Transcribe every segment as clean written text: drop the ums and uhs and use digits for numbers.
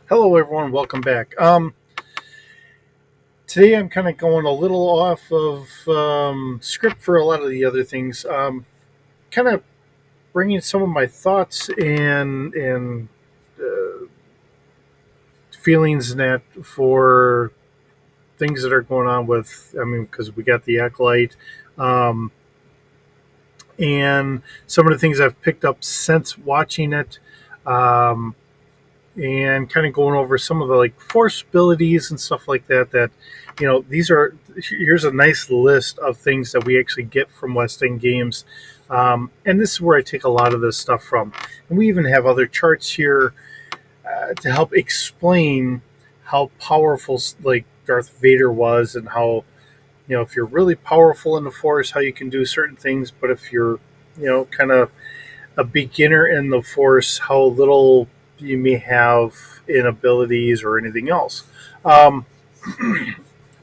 Hello, everyone. Welcome back. Today I'm kind of going a little off of script for a lot of the other things. Kind of bringing some of my thoughts and feelings and that for things that are going on with. I mean, because we got the Acolyte, um, and some of the things I've picked up since watching it. Um, and kind of going over some of the like force abilities and stuff like that these are here's a nice list of things that we actually get from West End games, and this is where I take a lot of this stuff from, and we even have other charts here to help explain how powerful like Darth Vader was, and how if you're really powerful in the force, how you can do certain things, but if you're kind of a beginner in the force, how little you may have in abilities or anything else. Um,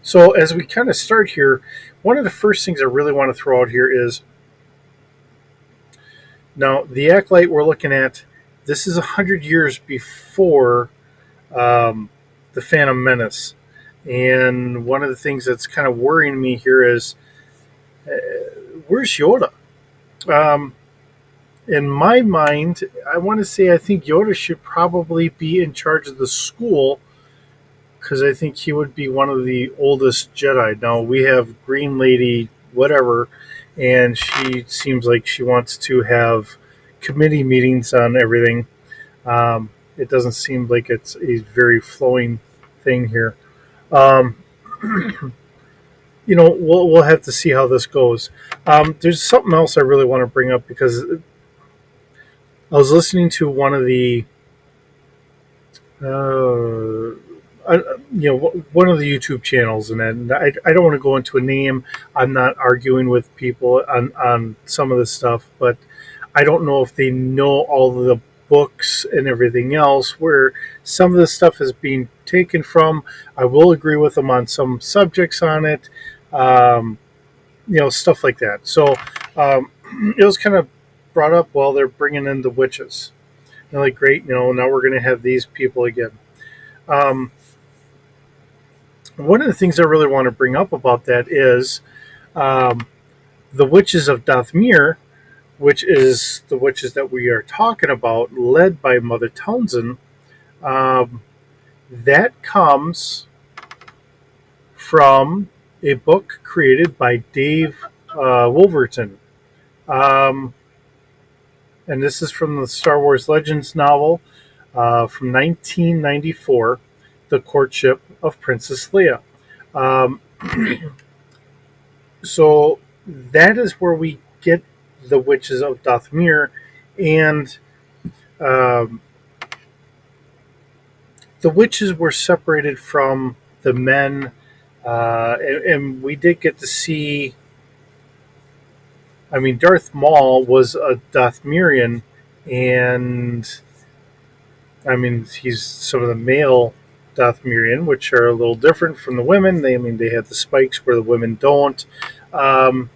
so, as we kind of start here, one of the first things I really want to throw out here is now the Acolyte we're looking at. This is 100 years before um, the Phantom Menace, and one of the things that's kind of worrying me here is where's Yoda? Um, in my mind, I want to say I think Yoda should probably be in charge of the school because I think he would be one of the oldest Jedi. Now we have Green Lady, whatever, and she seems like she wants to have committee meetings on everything. It doesn't seem like it's a very flowing thing here. Um, we'll have to see how this goes. There's something else I really want to bring up because I was listening to one of the uh, one of the YouTube channels, and I don't want to go into a name. I'm not arguing with people on some of this stuff, but I don't know if they know all of the books and everything else where some of this stuff is being taken from. I will agree with them on some subjects on it, um, stuff like that. So um, it was kind of brought up while they're bringing in the witches. And like, great, now we're going to have these people again. Um, One of the things I really want to bring up about that is um, the witches of Dathomir, which is the witches that we are talking about, led by Mother Townsend. Um, that comes from a book created by Dave Wolverton. Um, and this is from the Star Wars Legends novel from 1994, The Courtship of Princess Leia. Um, so that is where we get the witches of Dathomir, and um, the witches were separated from the men, and we did get to see. I mean, Darth Maul was a Dathomirian, and I mean he's some of the male Dathomirian, which are a little different from the women. They have the spikes where the women don't. Um,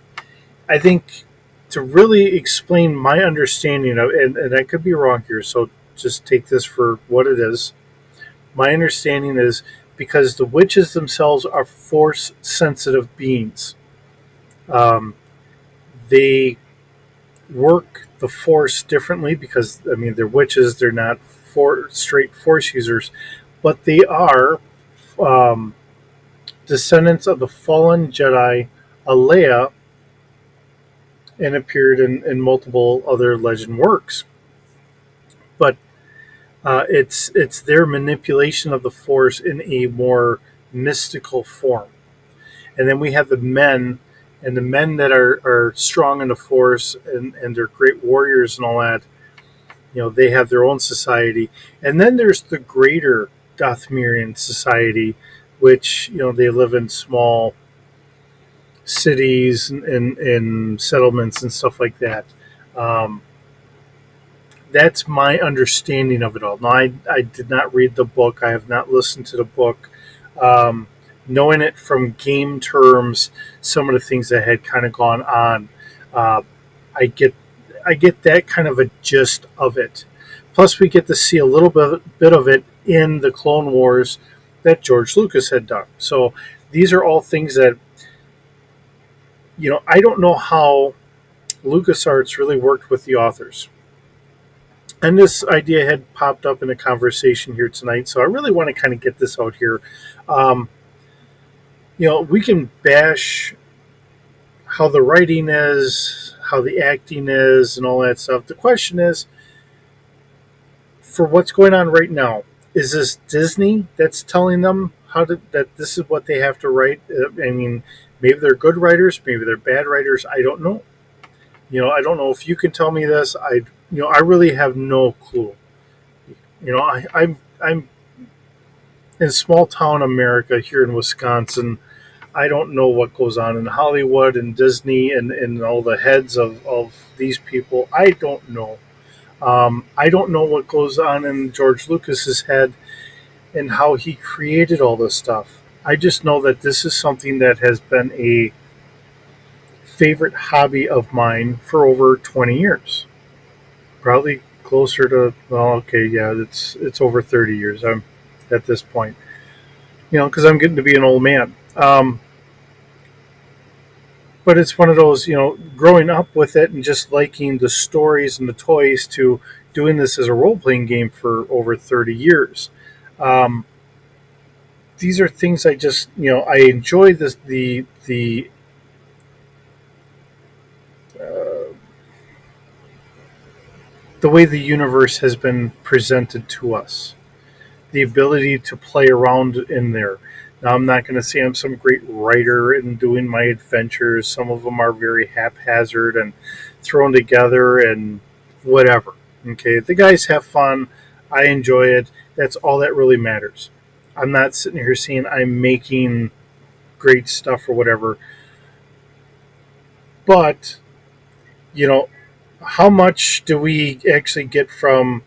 I think to really explain my understanding of, and I could be wrong here, so just take this for what it is. My understanding is because the witches themselves are force sensitive beings. Um, they work the force differently because I mean they're witches. They're not straight force users, but they are um, descendants of the fallen Jedi Alea, and appeared in multiple other legend works. But it's their manipulation of the force in a more mystical form. And then we have the men, and the men that are strong in the force, and they're great warriors and all that. They have their own society. And then there's the greater Dathomirian society, which they live in small cities and settlements and stuff like that. Um, that's my understanding of it all. Now, I did not read the book. I have not listened to the book. Um, Knowing it from game terms, some of the things that had kind of gone on, uh, I get I get that kind of a gist of it. Plus, we get to see a little bit of it in the Clone Wars that George Lucas had done. So these are all things that, I don't know how LucasArts really worked with the authors. And this idea had popped up in a conversation here tonight, so I really want to kind of get this out here. Um, we can bash how the writing is, how the acting is, and all that stuff. The question is, for what's going on right now, is this Disney that's telling them that this is what they have to write? I mean, maybe they're good writers, maybe they're bad writers. I don't know. I don't know if you can tell me this. I really have no clue. I'm in small town America here in Wisconsin. I don't know what goes on in Hollywood and Disney and all the heads of these people. I don't know. I don't know what goes on in George Lucas's head and how he created all this stuff. I just know that this is something that has been a favorite hobby of mine for over 20 years. Probably closer to, well, okay, yeah, it's over 30 years. I'm at this point, because I'm getting to be an old man. But it's one of those, growing up with it and just liking the stories and the toys to doing this as a role playing game for over 30 years. Um, these are things I just, I enjoy this, uh, the way the universe has been presented to us, the ability to play around in there. Now, I'm not going to say I'm some great writer in doing my adventures. Some of them are very haphazard and thrown together and whatever. Okay, the guys have fun. I enjoy it. That's all that really matters. I'm not sitting here saying I'm making great stuff or whatever, but you know, how much do we actually get from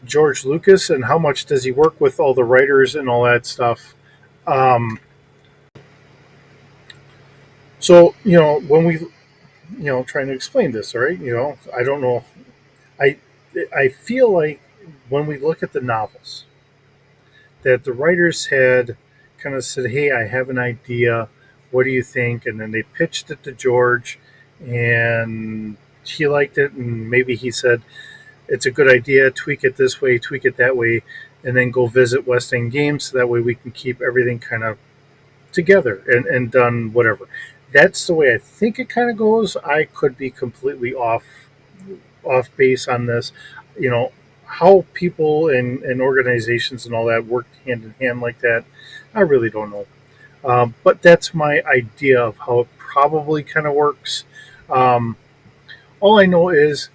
George Lucas, and how much does he work with all the writers and all that stuff? Um, so when we trying to explain this, all right, I don't know. I I feel like when we look at the novels, that the writers had kind of said, "Hey, I have an idea. What do you think?" And then they pitched it to George, and he liked it, and maybe he said, "It's a good idea. Tweak it this way, tweak it that way, and then go visit West End Games. So that way we can keep everything kind of together and done whatever." That's the way I think it kind of goes. I could be completely off base on this. You know how people and organizations and all that work hand in hand like that. I really don't know, but that's my idea of how it probably kind of works. Um, all I know is,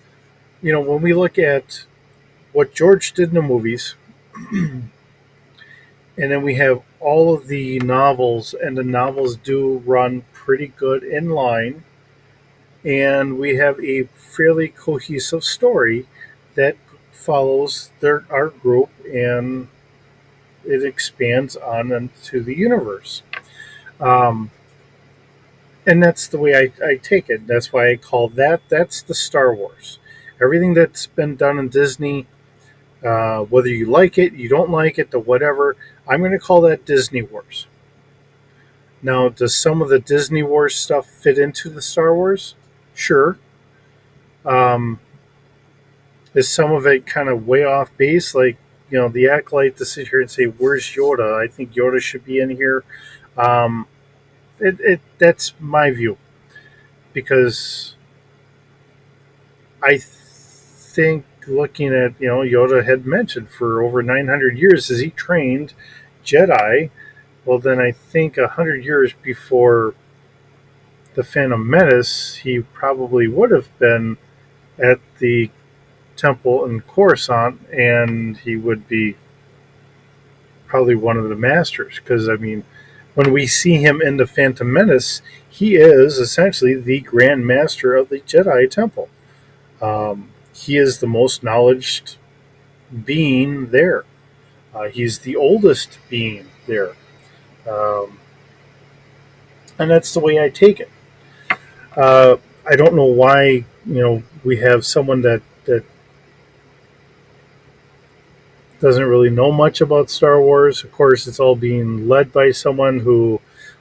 when we look at what George did in the movies, and then we have all of the novels, and the novels do run pretty good in line, and we have a fairly cohesive story that follows our group, and it expands on into the universe. Um, and that's the way I take it. That's why I call that's the Star Wars. Everything that's been done in Disney, whether you like it, you don't like it, or whatever, I'm going to call that Disney Wars. Now, does some of the Disney Wars stuff fit into the Star Wars? Sure. Um, is some of it kind of way off base? Like, the Acolyte to sit here and say, "Where's Yoda?" I think Yoda should be in here. Um, that's my view, because I think looking at, Yoda had mentioned for over 900 years as he trained Jedi. Well, then I think 100 years before the Phantom Menace, he probably would have been at the temple in Coruscant, and he would be probably one of the masters. Because, I mean, when we see him in the Phantom Menace, he is essentially the Grand Master of the Jedi Temple. He is the most knowledge being there. He's the oldest being there. Um, and that's the way I take it. I don't know why we have someone that doesn't really know much about Star Wars. Of course, it's all being led by someone who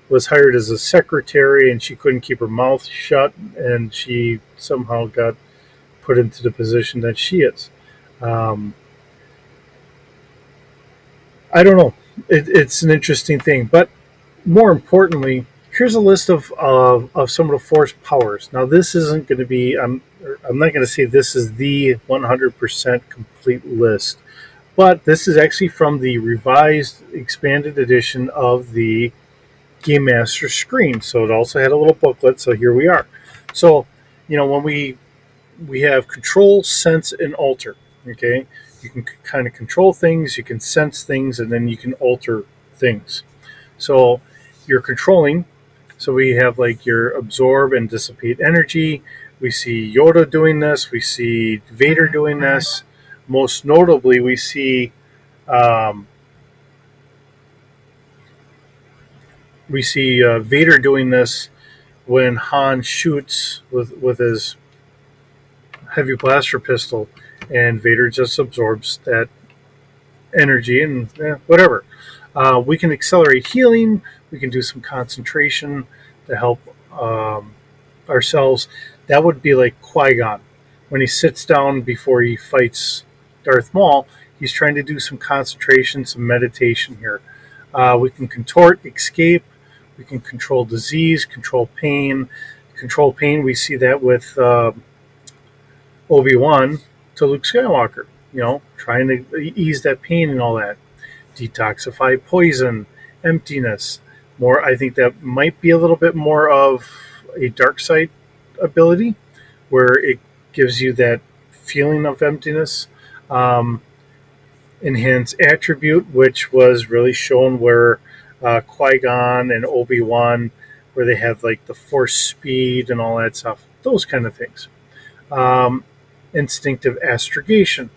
was hired as a secretary, and she couldn't keep her mouth shut, and she somehow got put into the position that she is. Um, I don't know. It's an interesting thing, but more importantly, here's a list of some of the Force powers. Now, this isn't going to be. I'm not going to say this is the 100% complete list, but this is actually from the revised, expanded edition of the Game Master screen. So it also had a little booklet. So here we are. So, when we have control, sense, and alter. Okay, you can kind of control things, you can sense things, and then you can alter things. So you're controlling. So we have like your absorb and dissipate energy. We see Yoda doing this. We see Vader doing this. Most notably, um, we see Vader doing this when Han shoots with his heavy blaster pistol, and Vader just absorbs that energy and whatever. We can accelerate healing. We can do some concentration to help ourselves. That would be like Qui-Gon. When he sits down before he fights Darth Maul, he's trying to do some concentration, some meditation here. We can contort, escape. We can control disease, control pain. Control pain, we see that with Obi-Wan to Luke Skywalker, trying to ease that pain and all that. Detoxify poison, emptiness. More, I think that might be a little bit more of a dark side ability where it gives you that feeling of emptiness. Um, Enhance attribute, which was really shown where Qui Gon and Obi Wan, where they have like the force speed and all that stuff, those kind of things. Um, Instinctive astrogation,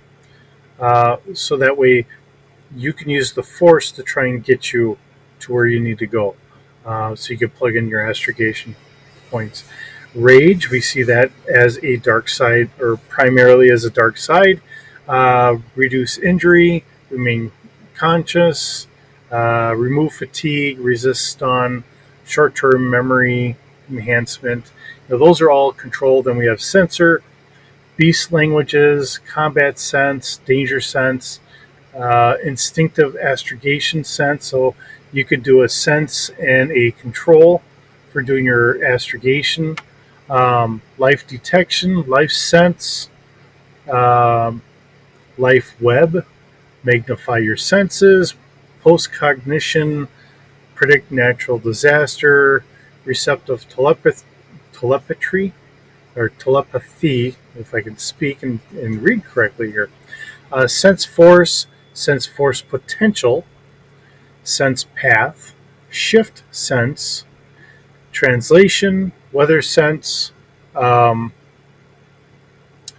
so that way you can use the force to try and get you to where you need to go. So you can plug in your astrogation points. Rage, we see that as a dark side, or primarily as a dark side. Reduce injury, remain conscious, remove fatigue, resist stun, short term memory enhancement. Those are all controlled. And we have sensor, beast languages, combat sense, danger sense, instinctive astrogation sense. So you could do a sense and a control for doing your astrogation. Life detection, life sense, um, life web, magnify your senses, post cognition, predict natural disaster, receptive telepatry, or telepathy, if I can speak and read correctly here. Sense force potential, sense path, shift sense, translation, weather sense, um,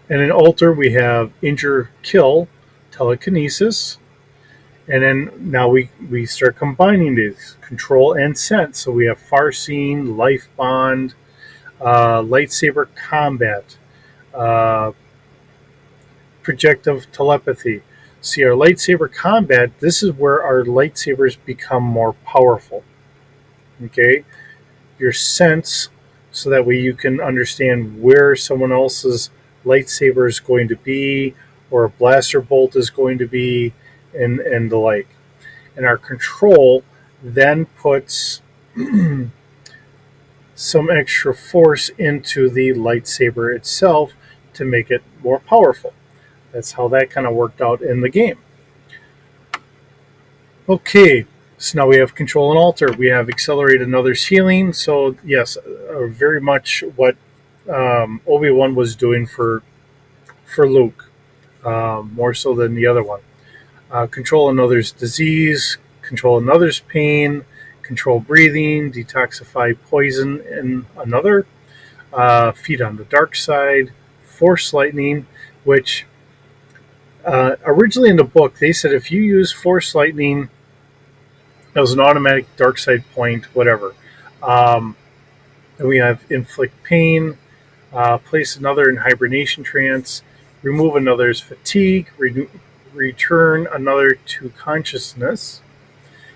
and in alter we have injure, kill, telekinesis, and then now we start combining these control and sense. So we have far seeing, life bond, lightsaber combat, uh, projective telepathy. See, our lightsaber combat, this is where our lightsabers become more powerful. Okay? Your sense, so that way you can understand where someone else's lightsaber is going to be, or a blaster bolt is going to be, and the like. And our control then puts some extra force into the lightsaber itself to make it more powerful. That's how that kind of worked out in the game. Okay, so now we have control and alter. We have accelerate another's healing. So yes, very much what Obi Wan was doing for Luke, more so than the other one. Control another's disease, control another's pain, control breathing, detoxify poison in another, feed on the dark side, force lightning, which originally in the book they said if you use force lightning, that was an automatic dark side point, whatever. Um, and we have inflict pain, place another in hibernation trance, remove another's fatigue, return another to consciousness.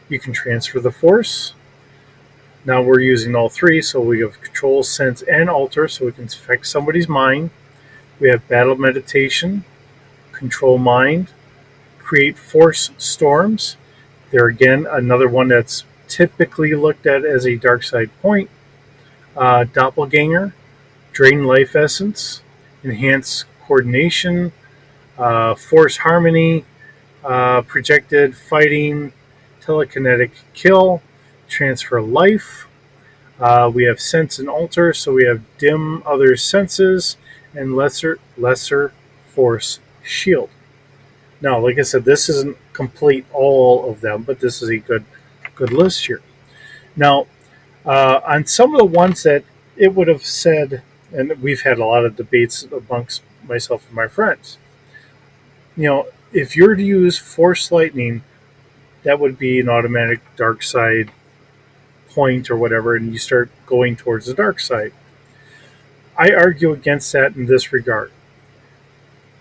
You can transfer the force. Now we're using all three, so we have control, sense, and alter, so we can affect somebody's mind. We have battle meditation, control mind, create force storms. They're again another one that's typically looked at as a dark side point. Doppelganger, drain life essence, enhance coordination, force harmony, projected fighting, telekinetic kill, transfer life. We have sense and alter, so we have dim other senses and lesser force shield. Now, like I said, this isn't complete all of them, but this is a good list here. Now, on some of the ones that it would have said, and we've had a lot of debates amongst myself and my friends. If you're to use force lightning, that would be an automatic dark side point or whatever, and you start going towards the dark side. I argue against that in this regard.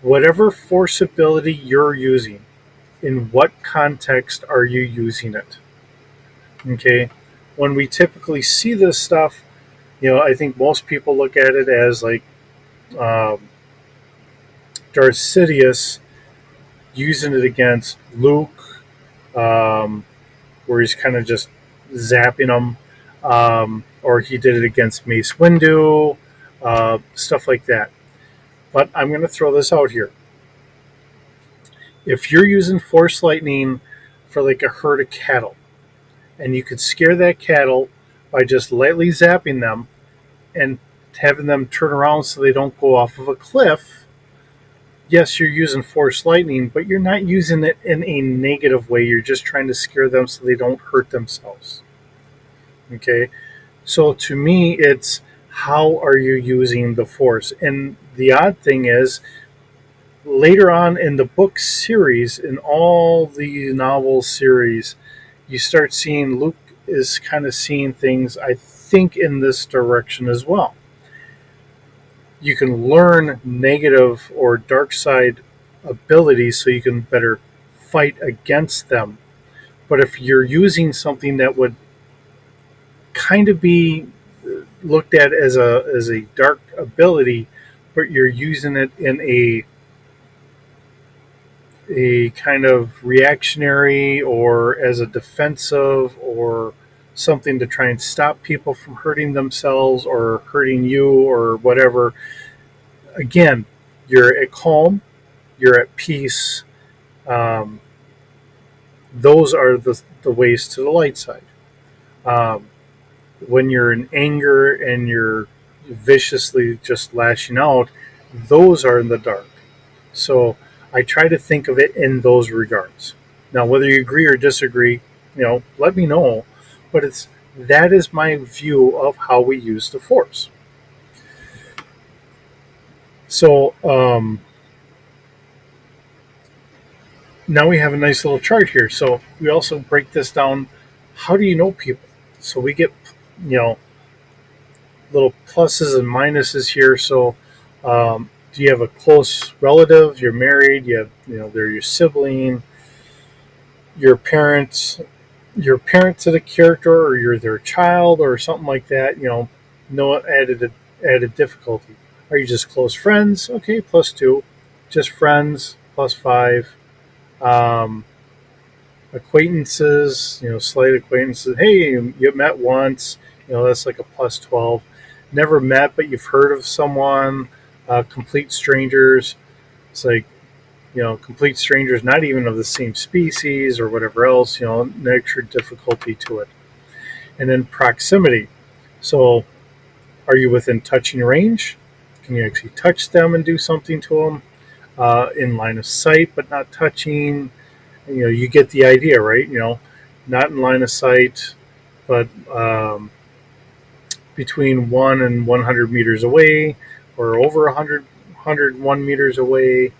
Whatever force ability you're using, in what context are you using it? Okay. When we typically see this stuff, I think most people look at it as like um, Darth Sidious using it against Luke, um, where he's kind of just zapping them, or he did it against Mace Windu, stuff like that. But I'm going to throw this out here. If you're using Force Lightning for like a herd of cattle, and you could scare that cattle by just lightly zapping them and having them turn around so they don't go off of a cliff, yes, you're using Force Lightning, but you're not using it in a negative way. You're just trying to scare them so they don't hurt themselves. Okay? So to me, it's how are you using the Force? And the odd thing is, later on in the book series, in all the novel series, you start seeing Luke is kind of seeing things, I think, in this direction as well. You can learn negative or dark side abilities so you can better fight against them. But if you're using something that would kind of be looked at as a dark ability, but you're using it in a kind of reactionary or as a defensive or something to try and stop people from hurting themselves or hurting you or whatever, again, you're at calm, you're at peace. Um, those are the ways to the light side. Um, when you're in anger and you're viciously just lashing out, those are in the dark. So I try to think of it in those regards. Now, whether you agree or disagree, let me know. But that is my view of how we use the force. So now we have a nice little chart here. So we also break this down. How do you know people? So we get, you know, little pluses and minuses here. So do you have a close relative? You're married. You have, they're your sibling, your parents, to the character, or you're their child, or something like that. No added difficulty. Are you just close friends? Okay, +2. Just friends, +5. Um, Acquaintances, slight acquaintances. Hey, you met once, that's like a +12. Never met, but you've heard of someone. Complete strangers. It's like, complete strangers, not even of the same species or whatever else, an extra difficulty to it. And then proximity. So, are you within touching range? Can you actually touch them and do something to them? In line of sight, but not touching. You get the idea, right? Not in line of sight, but between 1 and 100 meters away, or over 101 meters away.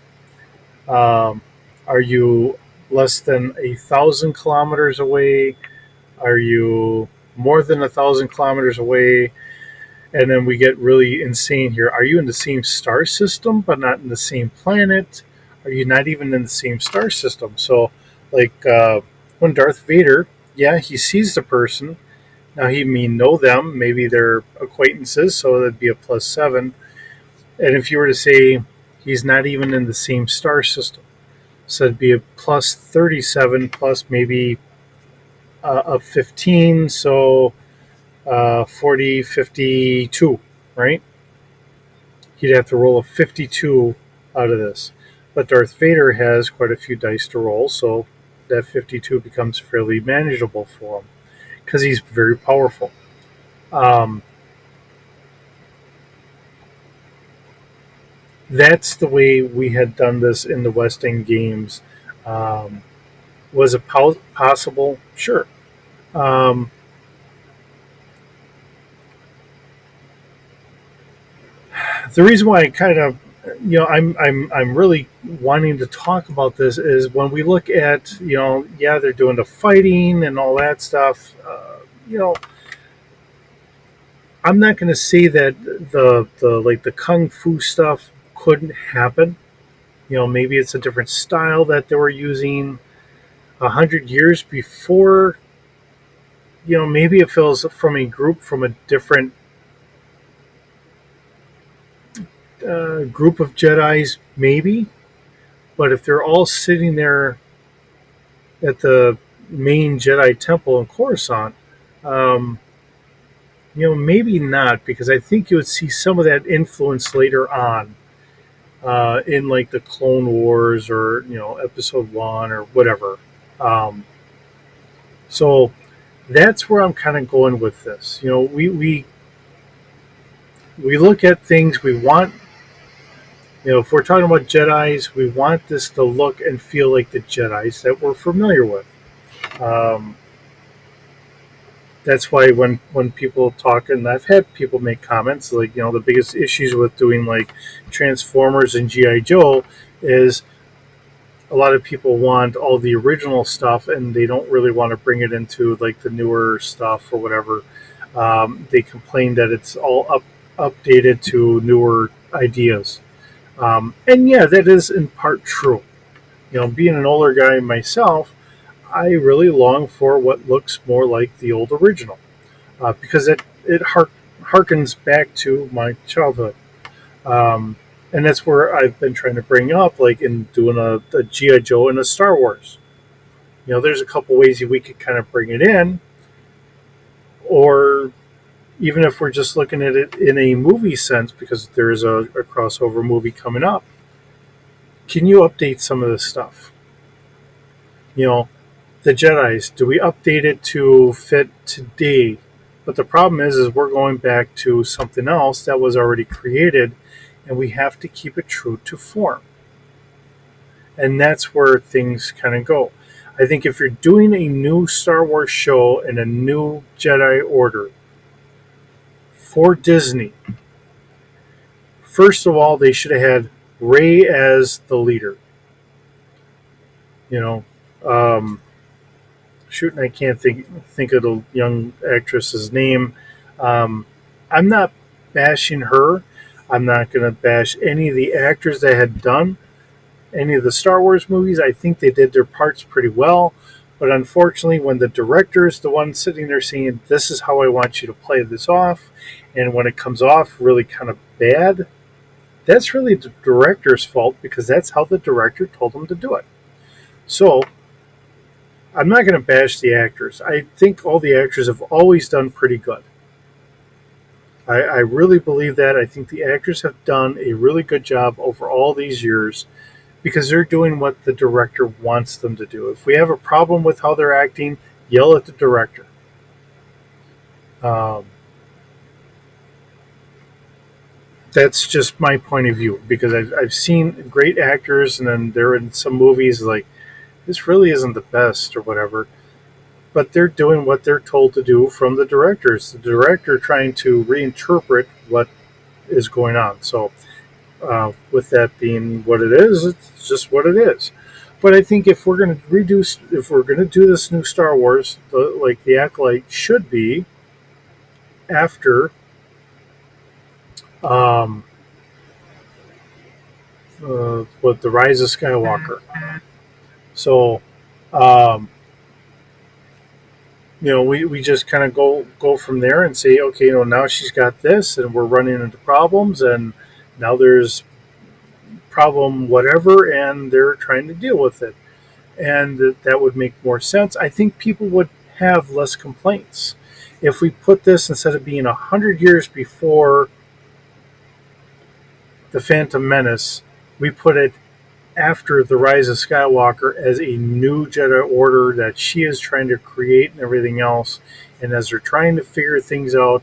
Um, are you less than 1,000 kilometers away? Are you more than 1,000 kilometers away? And then we get really insane here. Are you in the same star system but not in the same planet? are you not even in the same star system? So, like when Darth Vader, yeah, he sees the person. Now he may know them, maybe they're acquaintances, so that'd be a +7. And if you were to say he's not even in the same star system, so it'd be a +37 plus maybe a 15, so 40, 52, right? He'd have to roll a 52 out of this. But Darth Vader has quite a few dice to roll, so that 52 becomes fairly manageable for him because he's very powerful. Um, that's the way we had done this in the West End games. Um, was it possible? Sure. Um, the reason why I kind of, I'm really wanting to talk about this is when we look at, yeah, they're doing the fighting and all that stuff. You know, I'm not going to say that the kung fu stuff couldn't happen. Maybe it's a different style that they were using 100 years before. Maybe it feels from a group from a different group of Jedi's, maybe. But if they're all sitting there at the main Jedi temple in Coruscant, um, maybe not, because I think you would see some of that influence later on in like the Clone Wars or Episode One or whatever. Um, so that's where I'm kind of going with this. We look at things we want. If we're talking about Jedi's, we want this to look and feel like the Jedi's that we're familiar with. Um, that's why when people talk, and I've had people make comments like, the biggest issues with doing like Transformers and GI Joe is a lot of people want all the original stuff and they don't really want to bring it into like the newer stuff or whatever. They complain that it's all updated to newer ideas, and yeah, that is in part true. Being an older guy myself, I really long for what looks more like the old original, because it harkens back to my childhood. Um, and that's where I've been trying to bring up, like in doing a GI Joe and a Star Wars. There's a couple ways we could kind of bring it in, or even if we're just looking at it in a movie sense, because there's a crossover movie coming up. Can you update some of this stuff? You know, the Jedi's. Do we update it to fit today? But the problem is we're going back to something else that was already created, and we have to keep it true to form. And that's where things kind of go. I think if you're doing a new Star Wars show and a new Jedi Order for Disney, first of all, they should have had Rey as the leader. You know, um, shooting, I can't think of the young actress's name. Um, I'm not bashing her. I'm not going to bash any of the actors that had done any of the Star Wars movies. I think they did their parts pretty well. But unfortunately, when the director is the one sitting there saying, "This is how I want you to play this off," and when it comes off really kind of bad, that's really the director's fault because that's how the director told them to do it. So I'm not going to bash the actors. I think all the actors have always done pretty good. I really believe that. I think the actors have done a really good job over all these years because they're doing what the director wants them to do. If we have a problem with how they're acting, yell at the director. Um, that's just my point of view because I've seen great actors and then they're in some movies like, this really isn't the best or whatever. But they're doing what they're told to do from the directors. The director trying to reinterpret what is going on. So, with that being what it is, it's just what it is. But I think if we're going to if we're going to do this new Star Wars, like the Acolyte should be after um, with the Rise of Skywalker. So, um, we just kind of go from there and say, okay, now she's got this, and we're running into problems, and now there's problem whatever, and they're trying to deal with it, and that would make more sense. I think people would have less complaints if we put this, instead of being 100 years before the Phantom Menace, we put it after the Rise of Skywalker as a new Jedi Order that she is trying to create and everything else. And as they're trying to figure things out,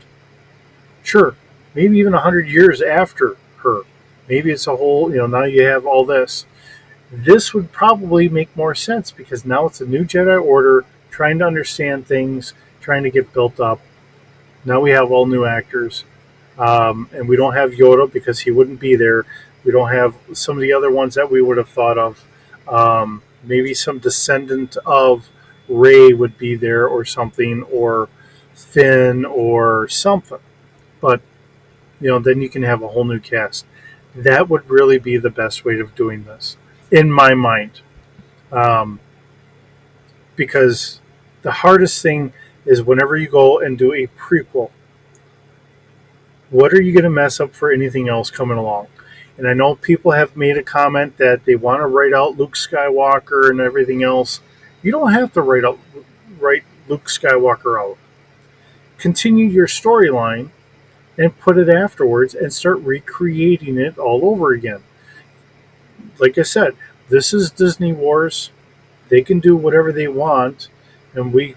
sure, maybe even 100 years after her, maybe it's a whole, now you have all this. This would probably make more sense because now it's a new Jedi Order trying to understand things, trying to get built up. Now we have all new actors. And we don't have Yoda because he wouldn't be there. We don't have some of the other ones that we would have thought of. Maybe some descendant of Rey would be there or something, or Finn or something. But then you can have a whole new cast. That would really be the best way of doing this, in my mind, um, because the hardest thing is whenever you go and do a prequel. What are you going to mess up for anything else coming along? And I know people have made a comment that they want to write out Luke Skywalker and everything else. You don't have to write Luke Skywalker out. Continue your storyline and put it afterwards and start recreating it all over again. Like I said, this is Disney Wars. They can do whatever they want, and we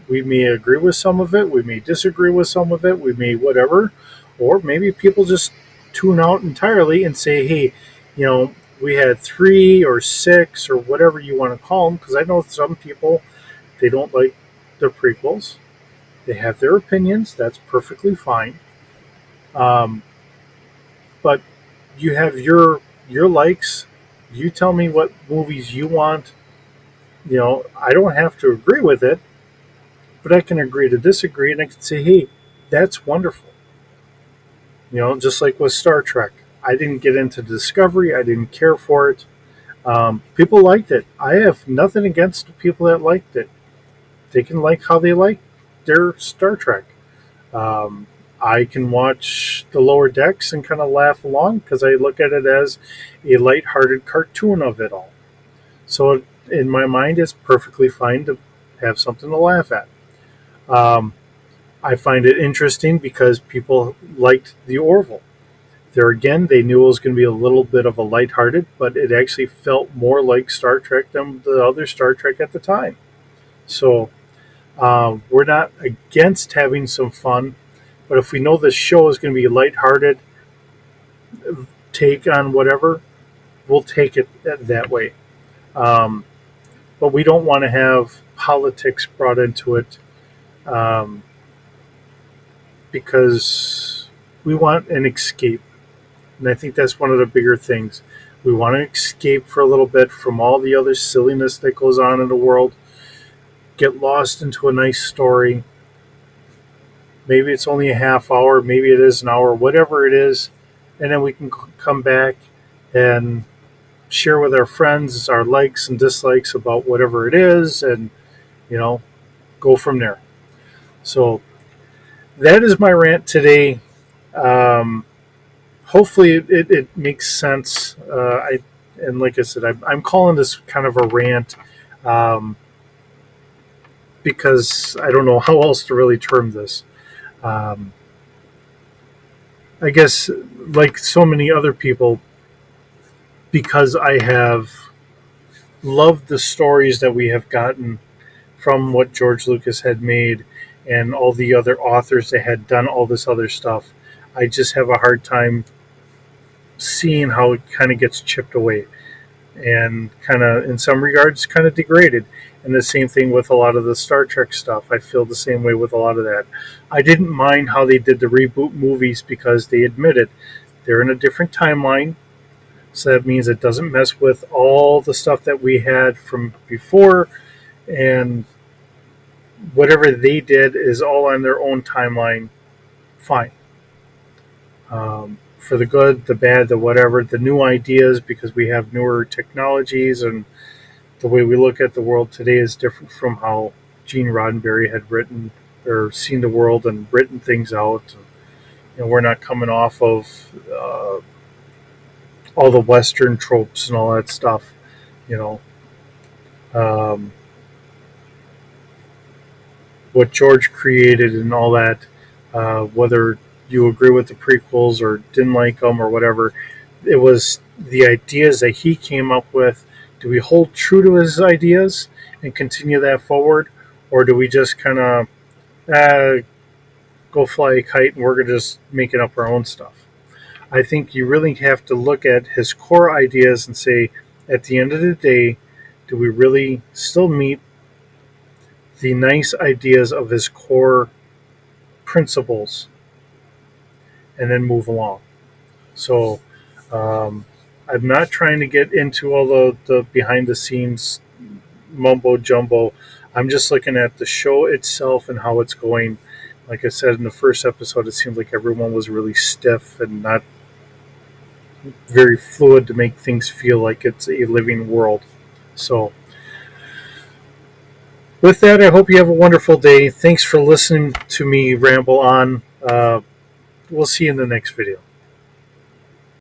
may agree with some of it, we may disagree with some of it, we may whatever, or maybe people just tune out entirely and say, hey, we had 3 or 6 or whatever you want to call them, because I know some people, they don't like the prequels. They have their opinions. That's perfectly fine. Um, but you have your likes. You tell me what movies you want. I don't have to agree with it, but I can agree to disagree, and I can say, hey, that's wonderful. Just like with Star Trek. I didn't get into Discovery. I didn't care for it. People liked it. I have nothing against the people that liked it. They can like how they like their Star Trek. Um, I can watch the lower decks and kind of laugh along because I look at it as a lighthearted cartoon of it all. So in my mind, it's perfectly fine to have something to laugh at. Um, I find it interesting because people liked the Orville. There again, they knew it was going to be a little bit of a lighthearted, but it actually felt more like Star Trek than the other Star Trek at the time. So we're not against having some fun, but if we know this show is going to be a lighthearted take on whatever, we'll take it that way. Um, but we don't want to have politics brought into it, um, because we want an escape. And I think that's one of the bigger things. We want to escape for a little bit from all the other silliness that goes on in the world, get lost into a nice story. Maybe it's only a half hour, maybe it is an hour, whatever it is. And then we can come back and share with our friends our likes and dislikes about whatever it is, and, you know, go from there. So that is my rant today. Um, Hopefully it makes sense. And like I said, I'm calling this kind of a rant, um, because I don't know how else to really term this. Um, I guess, like so many other people, because I have loved the stories that we have gotten from what George Lucas had made and all the other authors that had done all this other stuff, I just have a hard time seeing how it kind of gets chipped away and kind of, in some regards, kind of degraded. And the same thing with a lot of the Star Trek stuff. I feel the same way with a lot of that. I didn't mind how they did the reboot movies because they admitted they're in a different timeline. So that means it doesn't mess with all the stuff that we had from before. And whatever they did is all on their own timeline. Fine. for the good, the bad, the whatever, the new ideas, because we have newer technologies, and the way we look at the world today is different from how Gene Roddenberry had written or seen the world and written things out. We're not coming off of all the Western tropes and all that stuff. You know, um, what George created and all that. Whether you agree with the prequels or didn't like them or whatever, it was the ideas that he came up with. Do we hold true to his ideas and continue that forward, or do we just kind of go fly a kite and we're just making up our own stuff? I think you really have to look at his core ideas and say, at the end of the day, do we really still meet the nice ideas of his core principles, and then move along? So um, I'm not trying to get into all the behind the scenes mumbo jumbo. I'm just looking at the show itself and how it's going. Like I said in the first episode, it seemed like everyone was really stiff and not very fluid to make things feel like it's a living world. So, with that, I hope you have a wonderful day. Thanks for listening to me ramble on. We'll see you in the next video.